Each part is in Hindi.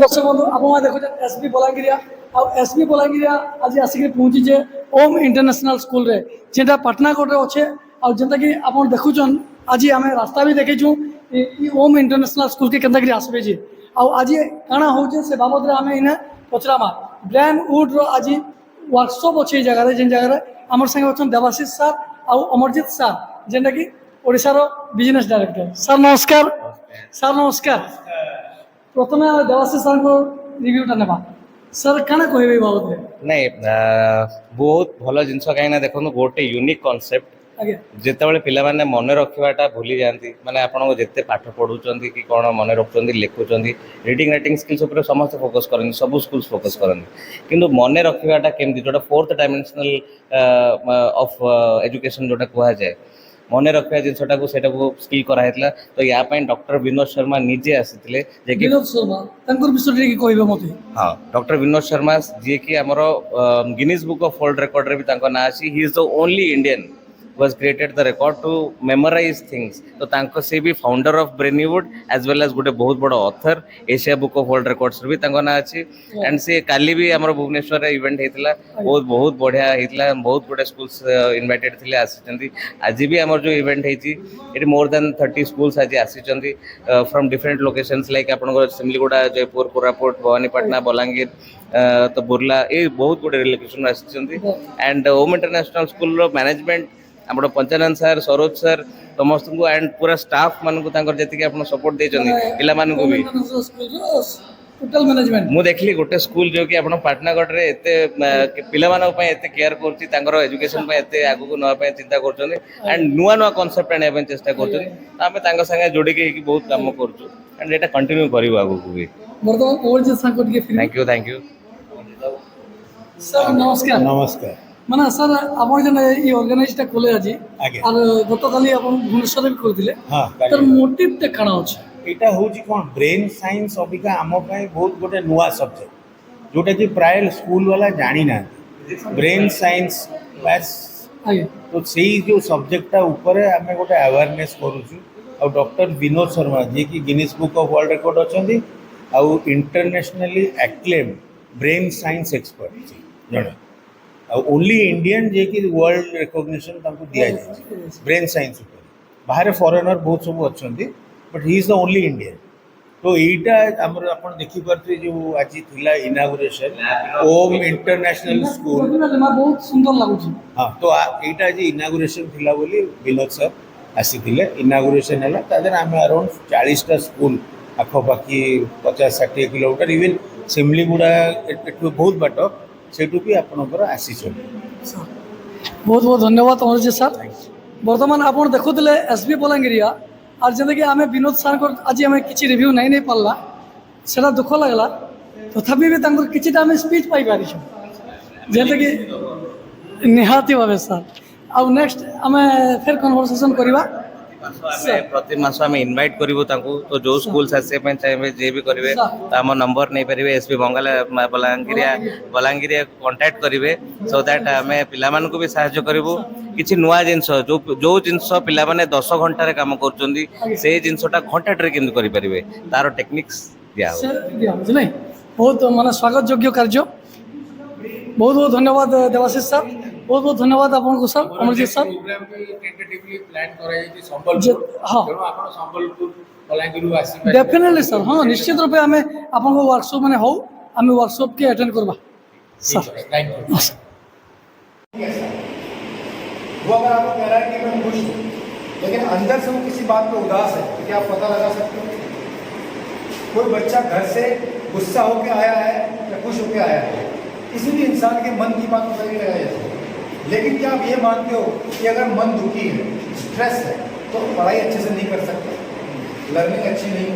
दर्शक बंधु आप देखो एसबी बलांगिरिया एसबी बलांगिरिया आज आसिक पहुँची ओम इंटरनेशनल स्कूल रे जेटा पाटनागढ़ रे अच्छे और जेनता कि आप देखुन आज आम रास्ता भी देखीचु ओम इंटरनेशनल स्कूल के केनता आसबे जी आज काଣା हो से बाबद आम इन्हें पचरामा ब्रेन वुड रो आज वर्कशॉप अच्छे जगह जेन जगह आम संगे अच्छा देवाशीष सार और अमरजीत सार जेनटा कि ओडिशार बिजनेस डायरेक्टर सर नमस्कार सर नमस्कार प्रथम देवाशीष सर को रिव्यूटा नेबा सर काना कहबे बाबद नहीं बहुत भल जिनस कहीं देखो गोटे यूनिक कॉन्सेप्ट जिते पिला माने मन रखाटा भूली जाती माने आपन जिते पाठ पढ़ुं कि कौन मन रखुं लिखुं रीडिंग राइटिंग स्किल्स उपर समस्त फोकस करते सब स्कूल्स फोकस करते किंतु मन रखाटा केमती जोटा फोर्थ डायमेंशनल ऑफ एजुकेशन जोटा कह जाए मन रखा जिनसा स्किल कराइला तो या डॉक्टर विनोद शर्मा निजे आसी हाँ डॉक्टर विनोद शर्मा जी की आमर Guinness book of world record रे भी ना अच्छी ही is the only Indian was created the record to memorize things तो तांको से भी founder of Brainywood as well as गोटे बहुत बड़ author Asia book of world records भी तांको ना अच्छी एंड से काली भी हमर भुवनेश्वर रे इवेंट हेतला बहुत बढ़िया हेतला बहुत गुडे स्कूल्स इनवाइटेड थिले आसीचंदी आज भी हमर जो इवेंट हेची इट मोर देन 30 स्कूल्स आज आसीचंदी फ्रॉम डिफरेंट लोकेशंस लाइक आपन सिमलीगुड़ा जयपुर कोरापुट भवानीपटना बलांगीर तो बुर्ला ये बहुत गुडे लोकेशन आसीचंदी एंड ओम इंटरनेशनल स्कूल रो मैनेजमेंट आम पंचानंद सर सरोज सर समस्त को एंड पूरा स्टाफ मान जी सपोर्ट पिला भी टोटल मैनेजमेंट मु देखली गोटे स्कूल जो कि आपण पाटनागढ़ रे एते पिला मानक पय एते केयर करछि तांगर एजुकेशन पय एते आगु को नवा पय चिंता करछन एंड नुआ नुआ कांसेप्ट आने पय चेष्टा करछन आमे तांगर संगे जोडी के बहुत काम करछु एंड एटा कंटिन्यू करिवो आगु को भी वर्तमान और जे संग के थैंक यू सर नमस्कार नमस्कार माने सर आपण जने ई ऑर्गेनाइजटा खोले आज और गतकाली आपण भुवनेश्वर भी करथिले हां तर मोटिव ते काना अछि एटा होजी कोन ब्रेन साइंस अबिका आम पय बहुत गोटे नुआ सब्जेक्ट जोटा कि प्राय स्कूल वाला जानी ना ब्रेन साइंस बस तो सेही जो सब्जेक्टटा ऊपर आमे गोटे अवेयरनेस करूछु और डॉक्टर विनोद शर्मा जे कि Guinness book of world record अछंदी और internationally acclaim brain science expert जण ओनली इंडियन जे कि वर्ल्ड रिकॉग्निशन तांको दिया जाय ब्रेन साइंस ऊपर बाहर फॉरेनर बहुत सब अछंती but he is the only Indian तो एटा हमर आपण देखि परथि जो आज थिला इनागुरेशन ओम इंटरनेशनल स्कूल बहुत सुंदर लागु हां तो एटा जे इनागुरेशन थिला बोली विनोद सर आसीथिले इनागुरेशन हला तादर हम अराउंड 40 टा स्कूल आखो बाकी 50-60 किलोमीटर इवन सिमलीगुड़ा एटू बहुत बाट सेटू भी आपनकर आसी बहुत बहुत धन्यवाद अमरजी सर बर्तमान आप देखुले एसबी बलांगिरिया और जैसे कि आम विनोद सर को आज आम कि रिव्यू नहीं पारा से दुख लगला तथापि भी किसी आम स्पीच पाई पारी जैसे कि निहाती भाव सर आउ नेक्स्ट आम फिर कन्वर्सेशन करवा प्रति मास आम इनवाइट करूँ तो जो स्कूल्स आसपा चाहिए जे भी करेंगे तो आम नंबर नहीं पारे एसपी बंगाला बलांगिरिया कांटेक्ट करेंगे सो दैट आम पिला भी साहाय्य करूँ किसी नुआ जिनस जो जिनस पिला माने 10 घंटा रे काम कर से जिनसटा घंटाटे केमती करें तार टेक्निक्स दिया बहुत माने स्वागत योग्य कार्य बहुत बहुत धन्यवाद देवाशीष सर। बहुत बहुत धन्यवाद आपको सर अमरजीत सर प्रोग्राम भी टेंटेटिवली प्लान कराଯାଇଛି ସମ୍ବଲପୁର हाँ ତେଣୁ ଆପଣ ସମ୍ବଲପୁର ବଲାଙ୍ଗୀରରୁ ଆସିପାରିବେ डेफिनेटली सर हाँ निश्चित रूपे आम आपको वर्कशॉप मैंने हो आम वर्कशॉप के अटेंड करवा सर थैंक यू हाँ, सर। वो अगर आपको कह रहा है कि मैं खुश हूँ लेकिन अंदर से वो किसी बात पे उदास है तो क्या आप पता लगा सकते हो? कोई बच्चा घर से गुस्सा होके आया है या खुश होके आया है, किसी भी इंसान के मन की बात पता नहीं लगाई जा सकती। लेकिन क्या आप ये मानते हो कि अगर मन दुखी है, स्ट्रेस है, तो पढ़ाई अच्छे से नहीं कर सकते, लर्निंग अच्छी नहीं,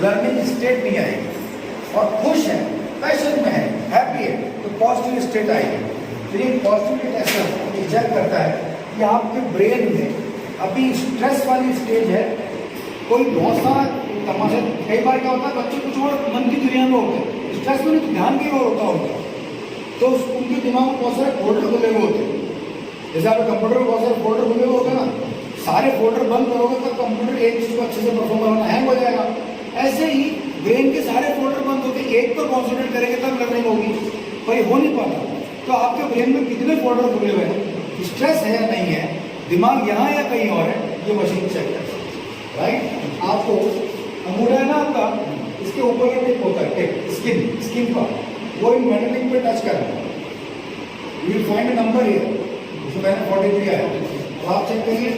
लर्निंग स्टेट नहीं आएगी। और खुश है, पैशन में है, हैप्पी है, तो पॉजिटिव स्टेट आएगी। तो ये पॉजिटिव टेस्ट चेक करता है कि आपके ब्रेन में अभी स्ट्रेस वाली स्टेज है, कोई बहुत सारा तमाशा। कई बार क्या होता है बच्चे कुछ और मन की दुनिया में होते हैं, स्ट्रेस में नहीं तो ध्यान कहीं और होता तो उनके दिमाग में बहुत सारे फोल्डर खुले हुए होते हैं। जैसे आपके कंप्यूटर में बहुत सारे फोल्डर खुले हुए होते हैं ना, सारे फोल्डर बंद करोगे तो कंप्यूटर एक चीज़ को अच्छे से परफॉर्म करना हैंग हो जाएगा। ऐसे ही ब्रेन के सारे फोल्डर बंद होते, एक पर कॉन्सेंट्रेट करेंगे तब लर्निंग होगी, पर ये हो नहीं पाता। तो आपके ब्रेन में कितने फोल्डर खुले हुए हैं, स्ट्रेस है या नहीं है, दिमाग यहाँ या कहीं और है, ये मशीन चेक करता है। राइट, आपको अंगूठा है ना आपका, इसके ऊपर का टिप होता है, टिप स्किन का, वो इन मेटलिंग पे टच करना है। You will find a number here, इसमें मैंने 43 आया, तो आप चेक करिए।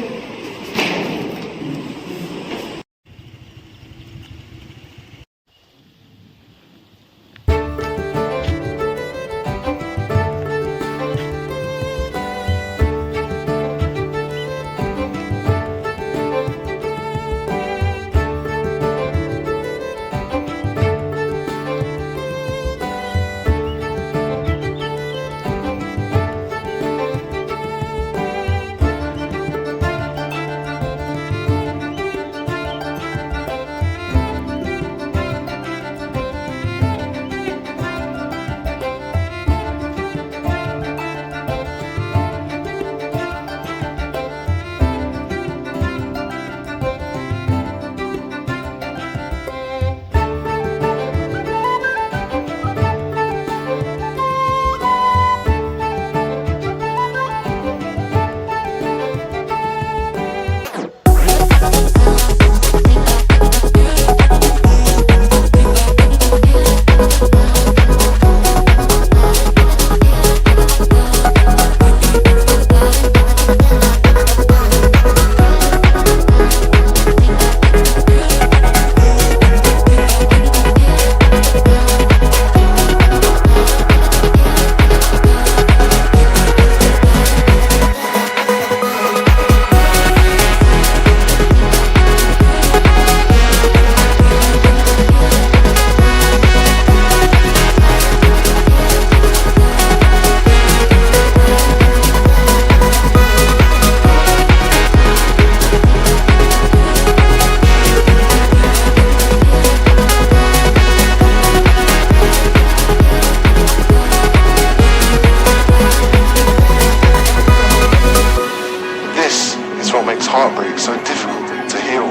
heartbreak so difficult to heal.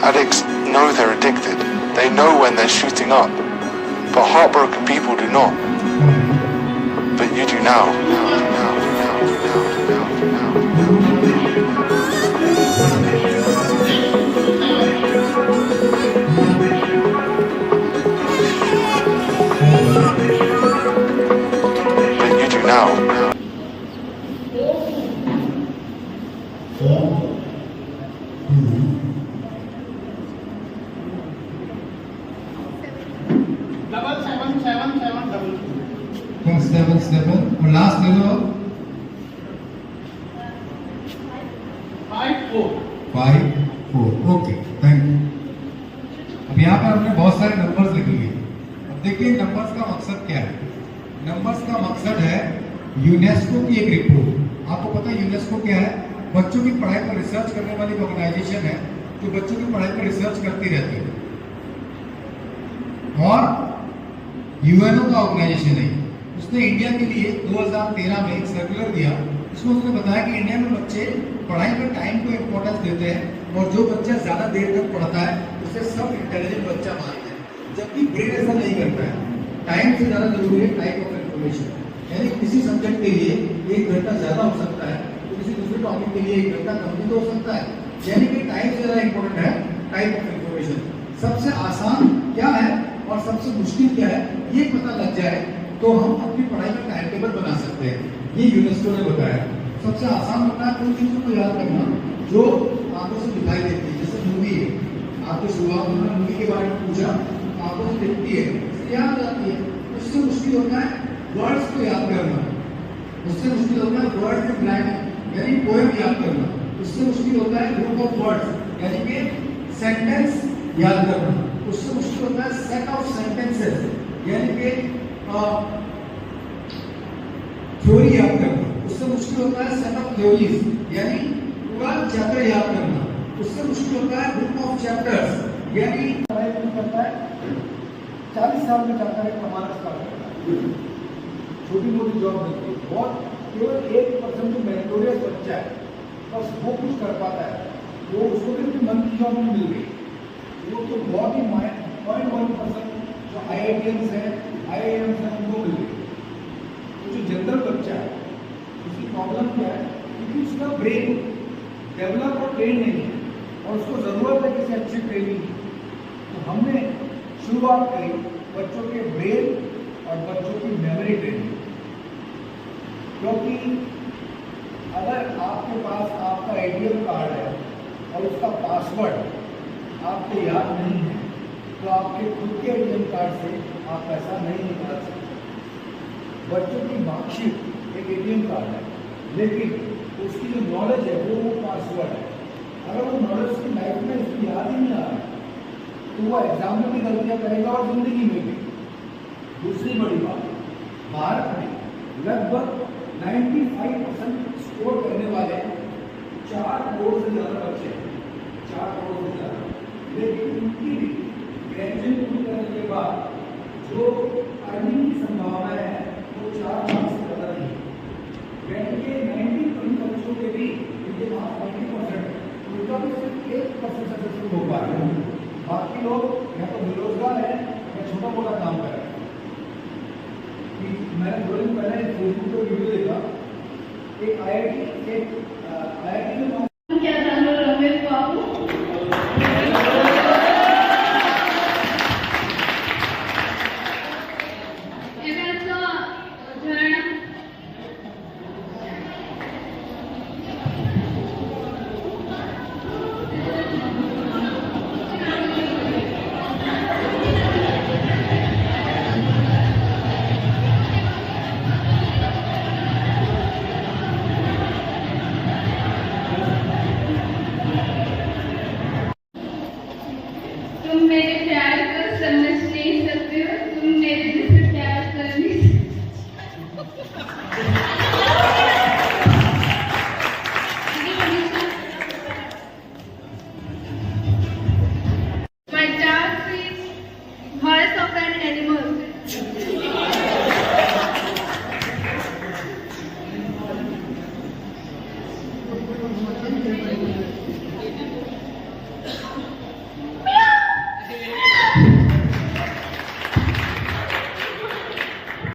Addicts know they're addicted. They know when they're shooting up. But heartbroken people do not. But you do now. But you do now. Seven और लास्ट ले लो 5-4 ओके थैंक यू। अब यहाँ पर हमने बहुत सारे नंबर्स लिख लिए। अब देखिए नंबर्स का मकसद क्या है। नंबर्स का मकसद है यूनेस्को की एक रिपोर्ट। आपको पता है यूनेस्को क्या है? बच्चों की पढ़ाई पर रिसर्च करने वाली ऑर्गेनाइजेशन है जो बच्चों की पढ़ाई पर रिसर्च करती रहती है और यूएनओ का ऑर्गेनाइजेशन है। उसने इंडिया के लिए 2013 में एक सर्कुलर दिया। इसमें उसने बताया कि इंडिया में बच्चे पढ़ाई में टाइम को इम्पोर्टेंस देते हैं और जो बच्चा ज़्यादा देर तक पढ़ता है उसे सब इंटेलिजेंट बच्चा मानते हैं, जबकि ब्रेन ऐसा नहीं करता है। टाइम से ज़्यादा जरूरी है टाइप ऑफ इन्फॉर्मेशन। यानी किसी सब्जेक्ट के लिए 1 घंटा ज़्यादा हो सकता है, तो किसी दूसरे टॉपिक के लिए 1 घंटा कम भी तो हो सकता है। यानी कि टाइम ज़्यादा इंपॉर्टेंट है, टाइप ऑफ इंफॉर्मेशन। सबसे आसान क्या है और सबसे मुश्किल क्या है ये पता लग जाए तो हम अपनी पढ़ाई में टाइम टेबल बना सकते हैं। ये यूनेस्को ने बताया। सबसे आसान होता है उन चीज़ों को याद करना जो आंखों से दिखाई देती है, जैसे मूवी है, आपको शुरुआत में मूवी के बारे में पूछा, आंखों से दिखती है, याद आती है। उससे मुश्किल होता है वर्ड्स को याद करना, उससे मुश्किल होता है वर्ड्स इन ब्लैंक यानी पोएम याद करना, उससे मुश्किल होता है ग्रुप ऑफ वर्ड्स यानी कि सेंटेंस याद करना, उससे मुश्किल होता है सेट ऑफ सेंटेंसेस यानी कि थ्योरी याद करना, उससे मुश्किल होता है सेट ऑफ थ्योरीज यानी पूरा चैप्टर याद करना, उससे मुश्किल होता है ग्रुप ऑफ चैप्टर्स यानी पढ़ाई करता है 40 साल में जाकर एक कमाना स्टार्ट करता है, छोटी मोटी जॉब मिलती है, बहुत केवल 1% जो मेरिटोरियस बच्चा है बस वो कुछ कर पाता है, वो उसको भी अपनी मन की जॉब नहीं मिल गई, वो तो बहुत ही 0.1% जो IITians हैं IIMs हैं उनको मिल गई। तो जो जनरल बच्चा है उसकी प्रॉब्लम क्या है, क्योंकि उसका ब्रेन डेवलप और ट्रेन नहीं है और उसको ज़रूरत है किसी अच्छी ट्रेनिंग की। तो हमने शुरुआत करी बच्चों के ब्रेन और बच्चों की मेमोरी ट्रेनिंग, क्योंकि अगर आपके पास आपका ATM कार्ड है और उसका पासवर्ड आपको याद नहीं है तो आपके खुद के ATM कार्ड से आप पैसा नहीं निकाल सकते। बच्चों की मार्कशीट एक ATM कार्ड है, लेकिन उसकी जो नॉलेज है वो पासवर्ड है। अगर वो नॉलेज उसकी लाइफ में उसकी याद ही नहीं आ रहा तो वो एग्जाम में भी गलतियाँ करेगा और जिंदगी में भी। दूसरी बड़ी बात, भारत में लगभग 95% स्कोर करने वाले 4 करोड़ से ज़्यादा बच्चे हैं, 4 करोड़ से ज़्यादा, लेकिन उनकी भी ग्रेजुएट पूरी करने के बाद जो अर्निंग की संभावना है वो 4 लाख से ज़्यादा नहीं है। के 90% बच्चों के भी इनके पास 90% उनका भी सिर्फ 1% सक्सेसफुल हो पा रहे हैं, बाकी लोग या तो बेरोजगार है या छोटा मोटा काम कर रहे हैं। मैंने 2 दिन पहले फेसबुक पर वीडियो देखा, एक IIT में क्या नाम है रमेश बाबू। तुम मेरे प्यार को समझ नहीं सकते हो, तुम मेरे जैसे प्यार कर नहीं My dog is voice of an animal.